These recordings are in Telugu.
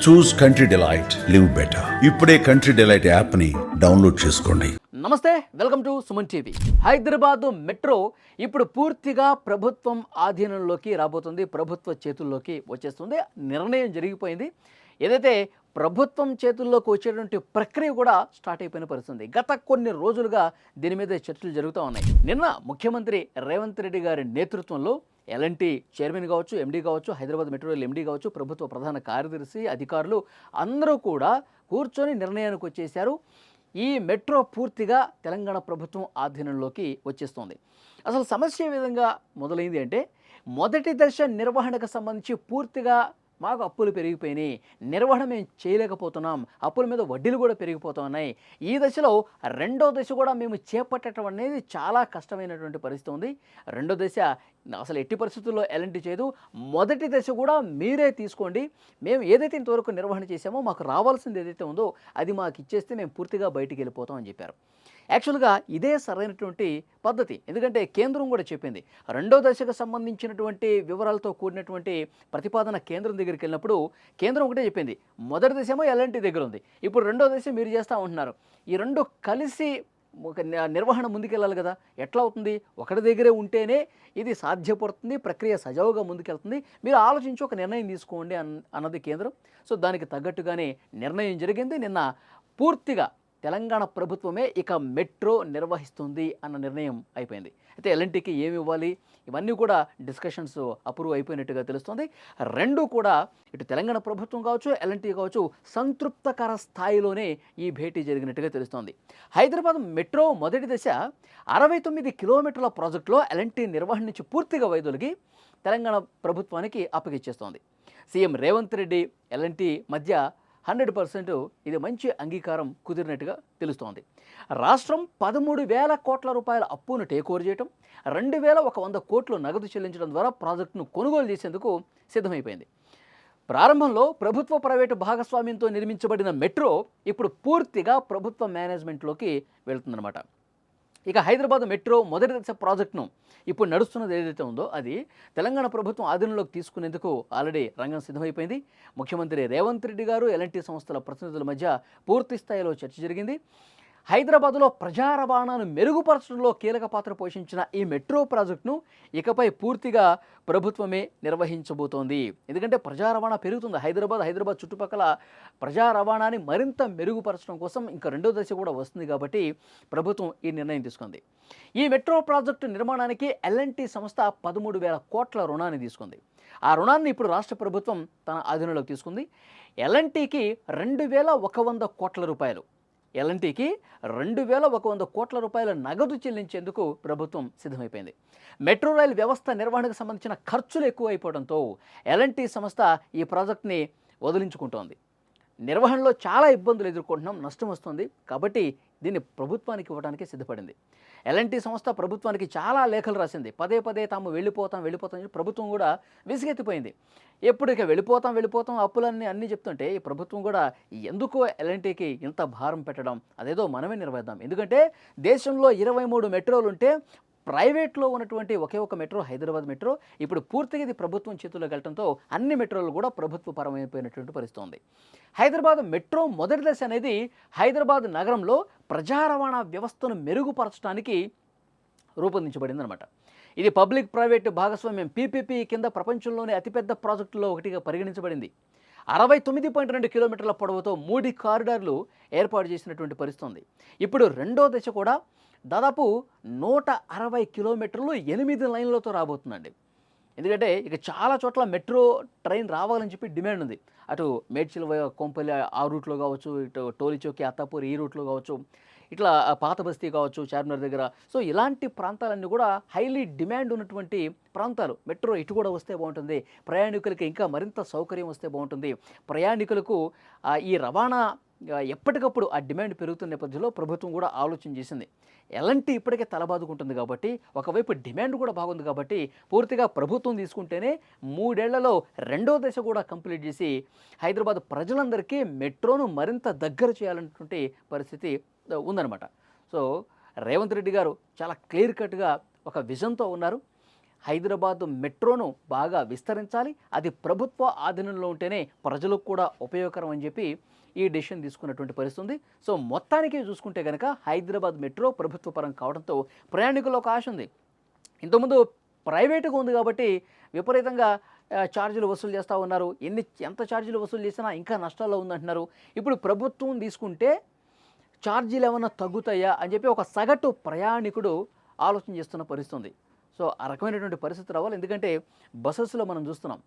చూస్ కంట్రీ డిలైట్, లివ్ బెటర్. ఇప్పుడే కంట్రీ డిలైట్ యాప్ని డౌన్లోడ్ చేసుకోండి. నమస్తే, welcome to Suman TV. Hyderabad metro ఇప్పుడు పూర్తిగా ప్రభుత్వం ఆధీనంలోకి రాబోతుంది, ప్రభుత్వ చేతుల్లోకి వచ్చేస్తుంది. నిర్ణయం జరిగిపోయింది. ఏదైతే ప్రభుత్వం చేతుల్లోకి వచ్చేటువంటి ప్రక్రియ కూడా స్టార్ట్ అయిపోయిన పరిస్థితుంది. గత కొన్ని రోజులుగా దీని మీద చర్చలు జరుగుతూ ఉన్నాయి. నిన్న ముఖ్యమంత్రి రేవంత్ రెడ్డి గారి నేతృత్వంలో ఎల్ఎన్టీ చైర్మన్ కావచ్చు, ఎండీ కావచ్చు, హైదరాబాద్ మెట్రో రైల్ ఎండీ కావచ్చు, ప్రభుత్వ ప్రధాన కార్యదర్శి, అధికారులు అందరూ కూడా కూర్చొని నిర్ణయానికి వచ్చేశారు. ఈ మెట్రో పూర్తిగా తెలంగాణ ప్రభుత్వం ఆధీనంలోకి వచ్చేస్తోంది. అసలు సమస్య ఏ విధంగా మొదలైంది అంటే, మొదటి దశ నిర్వహణకు సంబంధించి పూర్తిగా మాకు అప్పులు పెరిగిపోయినాయి, నిర్వహణ మేము చేయలేకపోతున్నాం, అప్పుల మీద వడ్డీలు కూడా పెరిగిపోతున్నాయి. ఈ దశలో రెండో దశ కూడా మేము చేపట్టడం అనేది చాలా కష్టమైనటువంటి పరిస్థితి ఉంది. రెండో దశ అసలు ఎట్టి పరిస్థితుల్లో ఎల్ఎన్టీ చేయదు. మొదటి దశ కూడా మీరే తీసుకోండి, మేము ఏదైతే ఇంతవరకు నిర్వహణ చేశామో మాకు రావాల్సింది ఏదైతే ఉందో అది మాకు ఇచ్చేస్తే మేము పూర్తిగా బయటికి వెళ్ళిపోతాం అని చెప్పారు. యాక్చువల్గా ఇదే సరైనటువంటి పద్ధతి. ఎందుకంటే కేంద్రం కూడా చెప్పింది, రెండో దశకు సంబంధించినటువంటి వివరాలతో కూడినటువంటి ప్రతిపాదన కేంద్రం దగ్గరికి వెళ్ళినప్పుడు కేంద్రం ఒకటే చెప్పింది, మొదటి దశేమో ఎల్ఎన్టీ దగ్గర ఉంది, ఇప్పుడు రెండో దశ మీరు చేస్తూ ఉంటున్నారు. ఈ రెండు కలిసి ఒక నిర్వహణ ముందుకెళ్ళాలి కదా, ఎట్లా అవుతుంది? ఒకటి దగ్గరే ఉంటేనే ఇది సాధ్యపడుతుంది, ప్రక్రియ సజావుగా ముందుకెళ్తుంది. మీరు ఆలోచించి ఒక నిర్ణయం తీసుకోండి అన్నది కేంద్రం. సో దానికి తగ్గట్టుగానే నిర్ణయం జరిగింది. నిన్న పూర్తిగా తెలంగాణ ప్రభుత్వమే ఇక మెట్రో నిర్వహిస్తుంది అన్న నిర్ణయం అయిపోయింది. అయితే ఎల్ఎన్టీకి ఏమి ఇవ్వాలి, ఇవన్నీ కూడా డిస్కషన్స్ అప్రూవ్ అయిపోయినట్టుగా తెలుస్తుంది. రెండు కూడా ఇటు తెలంగాణ ప్రభుత్వం కావచ్చు, ఎల్ఎన్టీ కావచ్చు, సంతృప్తకర స్థాయిలోనే ఈ భేటీ జరిగినట్టుగా తెలుస్తోంది. హైదరాబాద్ మెట్రో మొదటి దశ 69 కిలోమీటర్ల ప్రాజెక్టులో ఎల్ఎన్టీ నిర్వహణ నుంచి పూర్తిగా వైదొలిగి తెలంగాణ ప్రభుత్వానికి అప్పగిచ్చేస్తోంది. సీఎం రేవంత్ రెడ్డి ఎల్ఎన్టీ మధ్య 100% ఇది మంచి అంగీకారం కుదిరినట్టుగా తెలుస్తోంది. రాష్ట్రం 13,000 కోట్ల రూపాయల అప్పును టేకోవర్ చేయడం, 2,100 కోట్లు నగదు చెల్లించడం ద్వారా ప్రాజెక్టును కొనుగోలు చేసేందుకు సిద్ధమైపోయింది. ప్రారంభంలో ప్రభుత్వ ప్రైవేటు భాగస్వామ్యంతో నిర్మించబడిన మెట్రో ఇప్పుడు పూర్తిగా ప్రభుత్వ మేనేజ్మెంట్లోకి వెళ్తుందన్నమాట. ఇక హైదరాబాద్ మెట్రో మొదటి దశ ప్రాజెక్టును ఇప్పుడు నడుస్తున్నది ఏదైతే ఉందో అది తెలంగాణ ప్రభుత్వం ఆధీనంలోకి తీసుకునేందుకు ఆల్రెడీ రంగం సిద్ధమైపోయింది. ముఖ్యమంత్రి రేవంత్ రెడ్డి గారు, ఎల్ఎన్టీ సంస్థల ప్రతినిధుల మధ్య పూర్తి స్థాయిలో చర్చ జరిగింది. హైదరాబాద్లో ప్రజా రవాణాను మెరుగుపరచడంలో కీలక పాత్ర పోషించిన ఈ మెట్రో ప్రాజెక్టును ఇకపై పూర్తిగా ప్రభుత్వమే నిర్వహించబోతోంది. ఎందుకంటే ప్రజా రవాణా పెరుగుతుంది. హైదరాబాద్ చుట్టుపక్కల ప్రజా రవాణాని మరింత మెరుగుపరచడం కోసం ఇంకా రెండో దశ కూడా వస్తుంది కాబట్టి ప్రభుత్వం ఈ నిర్ణయం తీసుకుంది. ఈ మెట్రో ప్రాజెక్టు నిర్మాణానికి ఎల్ఎన్టీ సంస్థ 13,000 కోట్ల రుణాన్ని తీసుకుంది. ఆ రుణాన్ని ఇప్పుడు రాష్ట్ర ప్రభుత్వం తన ఆధీనంలోకి తీసుకుంది. ఎల్ఎన్టీకి 2,100 కోట్ల రూపాయలు, ఎల్ఎన్టీకి 2,100 కోట్ల రూపాయల నగదు చెల్లించేందుకు ప్రభుత్వం సిద్ధమైపోయింది. మెట్రో రైల్ వ్యవస్థ నిర్వహణకు సంబంధించిన ఖర్చులు ఎక్కువైపోవడంతో ఎల్ఎన్టీ సంస్థ ఈ ప్రాజెక్ట్ని వదిలించుకుంటోంది. నిర్వహణలో చాలా ఇబ్బందులు ఎదుర్కొంటున్నాం, నష్టం వస్తుంది కాబట్టి దీన్ని ప్రభుత్వానికి ఇవ్వడానికి సిద్ధపడింది. ఎల్ఎన్టీ సంస్థ ప్రభుత్వానికి చాలా లేఖలు రాసింది. పదే తాము వెళ్ళిపోతాం ప్రభుత్వం కూడా విసిగెత్తిపోయింది. ఎప్పుడు ఇక వెళ్ళిపోతాం అప్పులన్నీ చెప్తుంటే ఈ ప్రభుత్వం కూడా ఎందుకు ఎల్ఎన్టీకి ఇంత భారం పెట్టడం, అదేదో మనమే నిర్వహిద్దాం. ఎందుకంటే దేశంలో 23 మెట్రోలు ఉంటే ప్రైవేట్లో ఉన్నటువంటి ఒకే ఒక మెట్రో హైదరాబాద్ మెట్రో ఇప్పుడు పూర్తిగా ఇది ప్రభుత్వం చేతుల్లోకి వెళ్ళడంతో అన్ని మెట్రోలు కూడా ప్రభుత్వ పరమైపోయినటువంటి పరిస్థితి ఉంది. హైదరాబాద్ మెట్రో మొదటి దశ అనేది హైదరాబాద్ నగరంలో ప్రజా రవాణా వ్యవస్థను మెరుగుపరచడానికి రూపొందించబడిందనమాట. ఇది పబ్లిక్ ప్రైవేట్ భాగస్వామ్యం పీపీపీ కింద ప్రపంచంలోనే అతిపెద్ద ప్రాజెక్టులో ఒకటిగా పరిగణించబడింది. 69.2 కిలోమీటర్ల పొడవుతో 3 కారిడార్లు ఏర్పాటు చేసినటువంటి పరిస్థితి ఉంది. ఇప్పుడు రెండో దశ కూడా దాదాపు 160 కిలోమీటర్లు 8 లైన్లతో రాబోతుందండి. ఎందుకంటే ఇక చాలా చోట్ల మెట్రో ట్రైన్ రావాలని చెప్పి డిమాండ్ ఉంది. అటు మేడ్చల్ కొంపల్లి ఆ రూట్లో కావచ్చు, ఇటు టోలీచౌకి అత్తాపూర్ ఈ రూట్లో కావచ్చు, ఇట్లా పాత బస్తీ కావచ్చు చార్మినార్ దగ్గర. సో ఇలాంటి ప్రాంతాలన్నీ కూడా హైలీ డిమాండ్ ఉన్నటువంటి ప్రాంతాలు. మెట్రో ఇటు కూడా వస్తే బాగుంటుంది, ప్రయాణికులకి ఇంకా మరింత సౌకర్యం వస్తే బాగుంటుంది. ప్రయాణికులకు ఈ రవాణా ఎప్పటికప్పుడు ఆ డిమాండ్ పెరుగుతున్న నేపథ్యంలో ప్రభుత్వం కూడా ఆలోచన చేసింది. ఎల్ఎన్టీ ఇప్పటికే తలబాదుకుంటుంది కాబట్టి, ఒకవైపు డిమాండ్ కూడా బాగుంది కాబట్టి పూర్తిగా ప్రభుత్వం తీసుకుంటేనే 3 ఏళ్లలో రెండో దశ కూడా కంప్లీట్ చేసి హైదరాబాద్ ప్రజలందరికీ మెట్రోను మరింత దగ్గర చేయాలన్నటువంటి పరిస్థితి ఉందన్నమాట. సో రేవంత్ రెడ్డి గారు చాలా క్లియర్ కట్గా ఒక విజన్తో ఉన్నారు. హైదరాబాద్ మెట్రోను బాగా విస్తరించాలి, అది ప్రభుత్వ ఆధీనంలో ఉంటేనే ప్రజలకు కూడా ఉపయోగకరం అని చెప్పి ఈ డెసిషన్ తీసుకున్నటువంటి పరిస్థితి ఉంది. సో మొత్తానికి చూసుకుంటే కనుక హైదరాబాద్ మెట్రో ప్రభుత్వ పరం కావడంతో ప్రయాణికుల్లో ఒక ఆశ ఉంది. ఇంతకుముందు ప్రైవేటుగా ఉంది కాబట్టి విపరీతంగా ఛార్జీలు వసూలు చేస్తూ ఉన్నారు. ఎంత ఛార్జీలు వసూలు చేసినా ఇంకా నష్టాల్లో ఉందంటున్నారు. ఇప్పుడు ప్రభుత్వం తీసుకుంటే ఛార్జీలు ఏమన్నా తగ్గుతాయా అని చెప్పి ఒక సగటు ప్రయాణికుడు ఆలోచన చేస్తున్న పరిస్థితి ఉంది. సో ఆ రకమైనటువంటి పరిస్థితి రావాలి. ఎందుకంటే బస్సెస్లో మనం చూస్తున్నాం,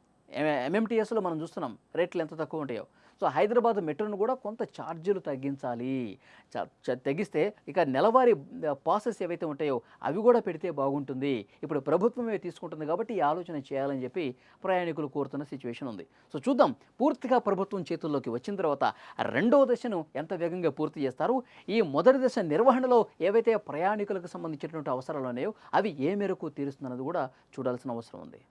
ఎంఎంటీఎస్లో మనం చూస్తున్నాం రేట్లు ఎంత తక్కువ ఉంటాయో. సో హైదరాబాద్ మెట్రోను కూడా కొంత ఛార్జీలు తగ్గించాలి. తగ్గిస్తే ఇక నెలవారీ పాసెస్ ఏవైతే ఉంటాయో అవి కూడా పెడితే బాగుంటుంది. ఇప్పుడు ప్రభుత్వమే తీసుకుంటుంది కాబట్టి ఈ ఆలోచన చేయాలని చెప్పి ప్రయాణికులు కోరుతున్న సిచ్యువేషన్ ఉంది. సో చూద్దాం, పూర్తిగా ప్రభుత్వం చేతుల్లోకి వచ్చిన తర్వాత రెండవ దశను ఎంత వేగంగా పూర్తి చేస్తారు, ఈ మొదటి దశ నిర్వహణలో ఏవైతే ప్రయాణికులకు సంబంధించినటువంటి అవసరాలు ఉన్నాయో అవి ఏ మేరకు తీరుస్తుందన్నది కూడా చూడాల్సిన అవసరం ఉంది.